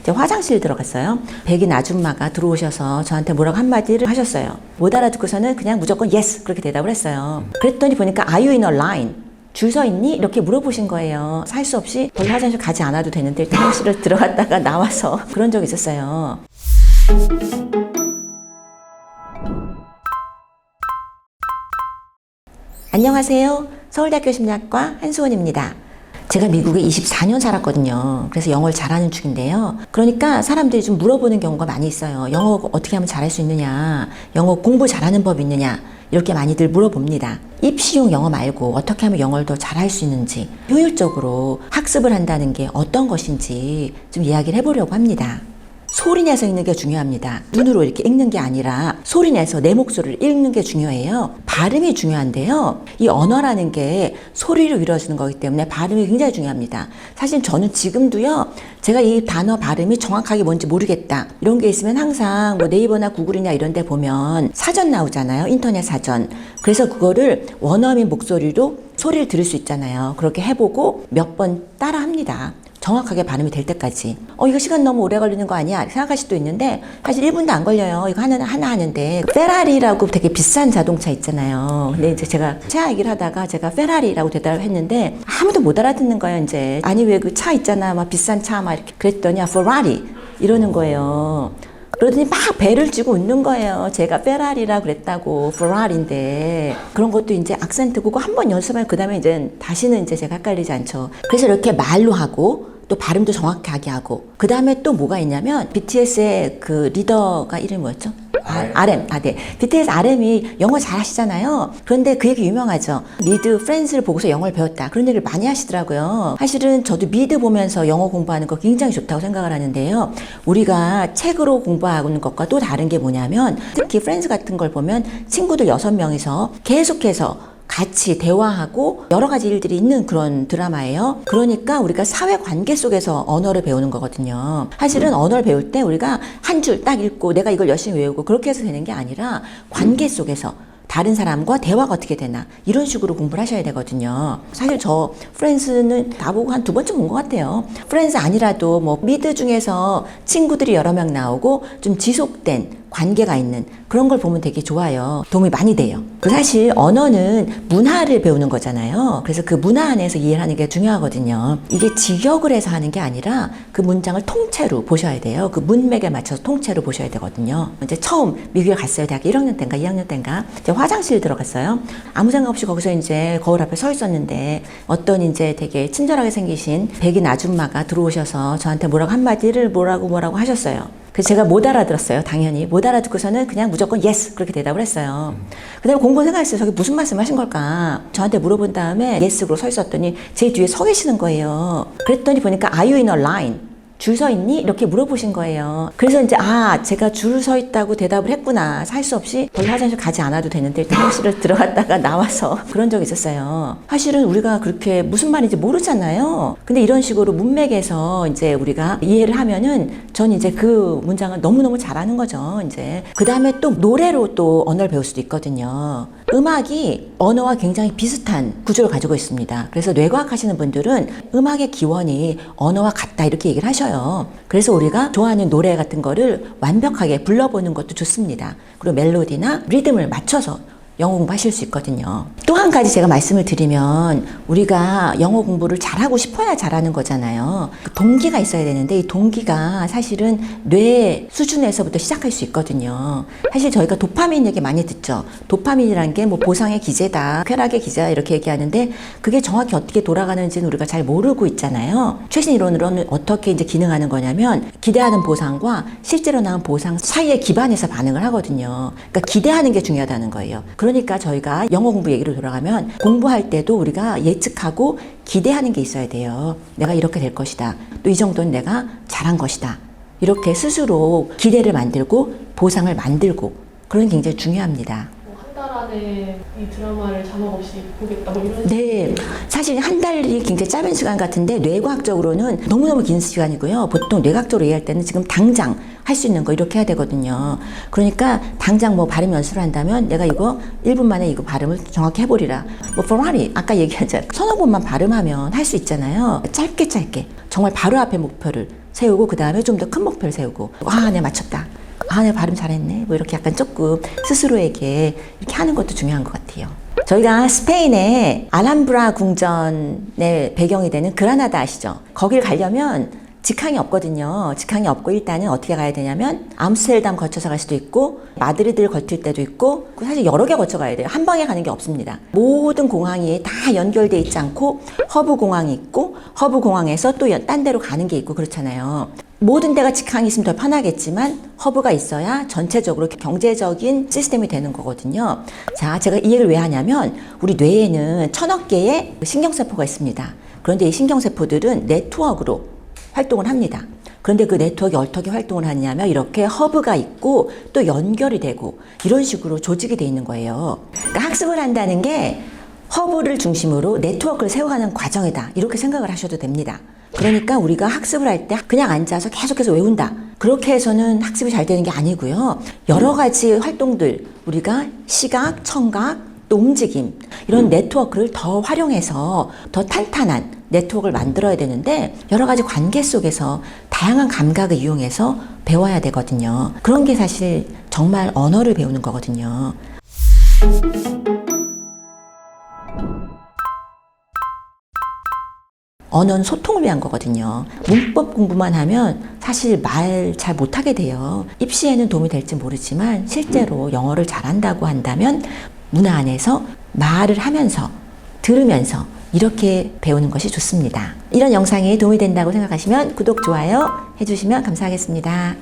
이제 화장실 들어갔어요. 백인 아줌마가 들어오셔서 저한테 뭐라고 한마디를 하셨어요. 못 알아듣고서는 그냥 무조건 yes 그렇게 대답을 했어요. 그랬더니 보니까 are you in a line? 줄 서 있니? 이렇게 물어보신 거예요. 할 수 없이 거기 화장실 가지 않아도 되는데 일단 화장실을 들어갔다가 나와서 그런 적이 있었어요. 안녕하세요. 서울대학교 심리학과 한수원입니다. 제가 미국에 24년 살았거든요. 그래서 영어를 잘하는 중인데요. 그러니까 사람들이 좀 물어보는 경우가 많이 있어요. 영어 어떻게 하면 잘할 수 있느냐? 영어 공부 잘하는 법 있느냐? 이렇게 많이들 물어봅니다. 입시용 영어 말고 어떻게 하면 영어를 더 잘할 수 있는지, 효율적으로 학습을 한다는 게 어떤 것인지 좀 이야기를 해보려고 합니다. 소리 내서 읽는 게 중요합니다. 눈으로 이렇게 읽는 게 아니라 소리 내서 내 목소리를 읽는 게 중요해요. 발음이 중요한데요. 이 언어라는 게 소리로 이루어지는 거기 때문에 발음이 굉장히 중요합니다. 사실 저는 지금도요, 제가 이 단어 발음이 정확하게 뭔지 모르겠다 이런 게 있으면 항상 뭐 네이버나 구글이나 이런 데 보면 사전 나오잖아요. 인터넷 사전. 그래서 그거를 원어민 목소리로 소리를 들을 수 있잖아요. 그렇게 해보고 몇 번 따라 합니다. 정확하게 발음이 될 때까지. 이거 시간 너무 오래 걸리는 거 아니야? 생각할 수도 있는데 사실 1분도 안 걸려요. 이거 하나 하는데 페라리라고 되게 비싼 자동차 있잖아요. 근데 이제 제가 차 얘기를 하다가 제가 페라리라고 대답을 했는데 아무도 못 알아듣는 거예요. 이제 아니 왜 그 차 있잖아, 막 비싼 차 막 이렇게 그랬더니 페라리 이러는 거예요. 그러더니 막 배를 쥐고 웃는 거예요. 제가 페라리라 그랬다고. 페라리인데 그런 것도 이제 악센트 그거 한 번 연습하면 그 다음에 이제 다시는 이제 제가 헷갈리지 않죠. 그래서 이렇게 말로 하고 또 발음도 정확하게 하고 그 다음에 또 뭐가 있냐면 BTS의 그 리더가 이름이 뭐였죠? RM. 네. BTS RM이 영어 잘 하시잖아요. 그런데 그 얘기 유명하죠. 미드 프렌즈를 보고서 영어를 배웠다. 그런 얘기를 많이 하시더라고요. 사실은 저도 미드 보면서 영어 공부하는 거 굉장히 좋다고 생각을 하는데요. 우리가 책으로 공부하는 것과 또 다른 게 뭐냐면 특히 프렌즈 같은 걸 보면 친구들 6명이서 계속해서 같이 대화하고 여러 가지 일들이 있는 그런 드라마예요. 그러니까 우리가 사회 관계 속에서 언어를 배우는 거거든요. 사실은 언어를 배울 때 우리가 한 줄 딱 읽고 내가 이걸 열심히 외우고 그렇게 해서 되는 게 아니라 관계 속에서 다른 사람과 대화가 어떻게 되나 이런 식으로 공부를 하셔야 되거든요. 사실 저 프렌즈는 다 보고 한 2번쯤 본 것 같아요. 프렌즈 아니라도 뭐 미드 중에서 친구들이 여러 명 나오고 좀 지속된 관계가 있는 그런 걸 보면 되게 좋아요. 도움이 많이 돼요. 사실 언어는 문화를 배우는 거잖아요. 그래서 그 문화 안에서 이해를 하는 게 중요하거든요. 이게 직역을 해서 하는 게 아니라 그 문장을 통째로 보셔야 돼요. 그 문맥에 맞춰서 통째로 보셔야 되거든요. 이제 처음 미국에 갔어요. 대학교 1학년 때인가 2학년 때인가 이제 화장실 들어갔어요. 아무 생각 없이 거기서 이제 거울 앞에 서 있었는데 어떤 이제 되게 친절하게 생기신 백인 아줌마가 들어오셔서 저한테 뭐라고 하셨어요. 그래서 제가 못 알아들었어요. 당연히. 못 알아듣고서는 그냥 무조건 yes 그렇게 대답을 했어요. 그 다음에 공부를 생각했어요. 저게 무슨 말씀 하신 걸까? 저한테 물어본 다음에 yes로 서 있었더니 제 뒤에 서 계시는 거예요. 그랬더니 보니까 are you in a line? 줄 서 있니? 이렇게 물어보신 거예요. 그래서 이제 제가 줄 서 있다고 대답을 했구나. 할 수 없이 거기 화장실 가지 않아도 되는데 일단 화장실을 들어갔다가 나와서 그런 적이 있었어요. 사실은 우리가 그렇게 무슨 말인지 모르잖아요. 근데 이런 식으로 문맥에서 이제 우리가 이해를 하면은 전 이제 그 문장을 너무너무 잘하는 거죠. 이제 그 다음에 또 노래로 또 언어를 배울 수도 있거든요. 음악이 언어와 굉장히 비슷한 구조를 가지고 있습니다. 그래서 뇌과학 하시는 분들은 음악의 기원이 언어와 같다 이렇게 얘기를 하셔요. 그래서 우리가 좋아하는 노래 같은 거를 완벽하게 불러보는 것도 좋습니다. 그리고 멜로디나 리듬을 맞춰서 영어 공부하실 수 있거든요. 또 한 가지 제가 말씀을 드리면 우리가 영어 공부를 잘하고 싶어야 잘하는 거잖아요. 그 동기가 있어야 되는데 이 동기가 사실은 뇌 수준에서부터 시작할 수 있거든요. 사실 저희가 도파민 얘기 많이 듣죠. 도파민이라는 게 뭐 보상의 기제다, 쾌락의 기제다 이렇게 얘기하는데 그게 정확히 어떻게 돌아가는지는 우리가 잘 모르고 있잖아요. 최신 이론으로는 어떻게 이제 기능하는 거냐면 기대하는 보상과 실제로 나온 보상 사이에 기반해서 반응을 하거든요. 그러니까 기대하는 게 중요하다는 거예요. 그러니까 저희가 영어 공부 얘기로 돌아가면 공부할 때도 우리가 예측하고 기대하는 게 있어야 돼요. 내가 이렇게 될 것이다. 또 이 정도는 내가 잘한 것이다. 이렇게 스스로 기대를 만들고 보상을 만들고 그런 게 굉장히 중요합니다. 한 달 안에 이 드라마를 자막 없이 보겠다 뭐 이런. 네, 사실 한 달이 굉장히 짧은 시간 같은데 뇌과학적으로는 너무너무 긴 시간이고요. 보통 뇌과학적으로 이해할 때는 지금 당장 할 수 있는 거 이렇게 해야 되거든요. 그러니까 당장 뭐 발음 연습을 한다면 내가 이거 1분 만에 이거 발음을 정확히 해보리라. 뭐 페라리 아까 얘기하자 서너 번만 발음하면 할 수 있잖아요. 짧게 정말 바로 앞에 목표를 세우고 그 다음에 좀 더 큰 목표를 세우고 내가 맞췄다. 내가 발음 잘했네. 뭐 이렇게 약간 조금 스스로에게 이렇게 하는 것도 중요한 것 같아요. 저희가 스페인의 알함브라 궁전의 배경이 되는 그라나다 아시죠? 거길 가려면 직항이 없거든요. 직항이 없고 일단은 어떻게 가야 되냐면 암스테르담 거쳐서 갈 수도 있고 마드리드를 거칠 때도 있고 사실 여러 개 거쳐 가야 돼요. 한 방에 가는 게 없습니다. 모든 공항이 다 연결돼 있지 않고 허브 공항이 있고 허브 공항에서 또 딴 데로 가는 게 있고 그렇잖아요. 모든 데가 직항이 있으면 더 편하겠지만 허브가 있어야 전체적으로 경제적인 시스템이 되는 거거든요. 자, 제가 이 얘기를 왜 하냐면 우리 뇌에는 1000억 개의 신경세포가 있습니다. 그런데 이 신경세포들은 네트워크로 활동을 합니다. 그런데 그 네트워크가 어떻게 활동을 하냐면 이렇게 허브가 있고 또 연결이 되고 이런 식으로 조직이 돼 있는 거예요. 그러니까 학습을 한다는 게 허브를 중심으로 네트워크를 세워가는 과정이다. 이렇게 생각을 하셔도 됩니다. 그러니까 우리가 학습을 할 때 그냥 앉아서 계속해서 외운다. 그렇게 해서는 학습이 잘 되는 게 아니고요. 여러 가지 활동들, 우리가 시각, 청각, 또 움직임, 이런 네트워크를 더 활용해서 더 탄탄한 네트워크를 만들어야 되는데 여러 가지 관계 속에서 다양한 감각을 이용해서 배워야 되거든요. 그런 게 사실 정말 언어를 배우는 거거든요. 언어는 소통을 위한 거거든요. 문법 공부만 하면 사실 말 잘 못하게 돼요. 입시에는 도움이 될지 모르지만 실제로 영어를 잘한다고 한다면 문화 안에서 말을 하면서 들으면서 이렇게 배우는 것이 좋습니다. 이런 영상이 도움이 된다고 생각하시면 구독, 좋아요 해주시면 감사하겠습니다.